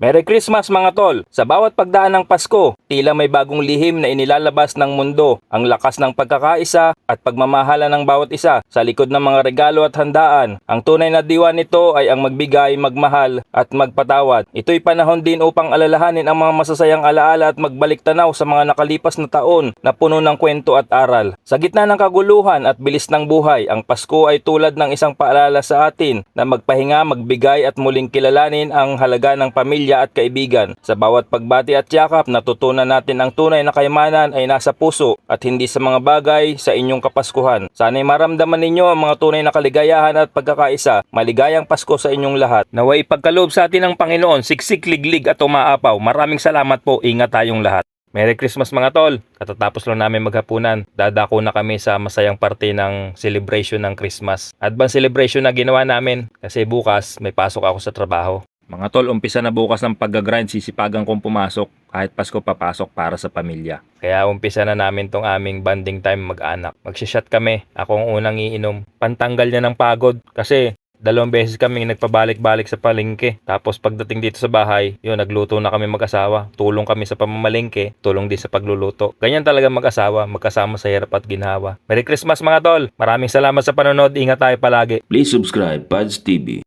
Merry Christmas mga tol! Sa bawat pagdaan ng Pasko, tila may bagong lihim na inilalabas ng mundo. Ang lakas ng pagkakaisa at pagmamahala ng bawat isa sa likod ng mga regalo at handaan. Ang tunay na diwa nito ay ang magbigay, magmahal at magpatawad. Ito'y panahon din upang alalahanin ang mga masasayang alaala at magbalik tanaw sa mga nakalipas na taon na puno ng kwento at aral. Sa gitna ng kaguluhan at bilis ng buhay, ang Pasko ay tulad ng isang paalala sa atin na magpahinga, magbigay at muling kilalanin ang halaga ng pamilya at kaibigan. Sa bawat pagbati at yakap, natutunan natin ang tunay na kayamanan ay nasa puso at hindi sa mga bagay sa inyong kapaskuhan. Sana'y maramdaman ninyo ang mga tunay na kaligayahan at pagkakaisa. Maligayang Pasko sa inyong lahat. Naway ipagkaloob sa atin ng Panginoon, siksik, liglig at umaapaw. Maraming salamat po. Ingat tayong lahat. Merry Christmas mga tol! Katatapos lang namin maghapunan, dadako na kami sa masayang parte ng celebration ng Christmas. Advance celebration na ginawa namin kasi bukas may pasok ako sa trabaho. Mga tol, umpisa na bukas ng pag-grind, sisipagan kong pumasok kahit Pasko papasok para sa pamilya. Kaya umpisa na namin tong aming bonding time mag-anak. Magsishot kami, ako ang unang iinom. Pantanggal niya ng pagod kasi 2 beses kaming nagpabalik-balik sa palengke. Tapos pagdating dito sa bahay, yun, nagluto na kami mag-asawa. Tulong kami sa pamamalengke, tulong din sa pagluluto. Ganyan talaga mag-asawa, magkasama sa hirap at ginhawa. Merry Christmas mga tol! Maraming salamat sa panonood, ingat tayo palagi. Please subscribe Pads TV.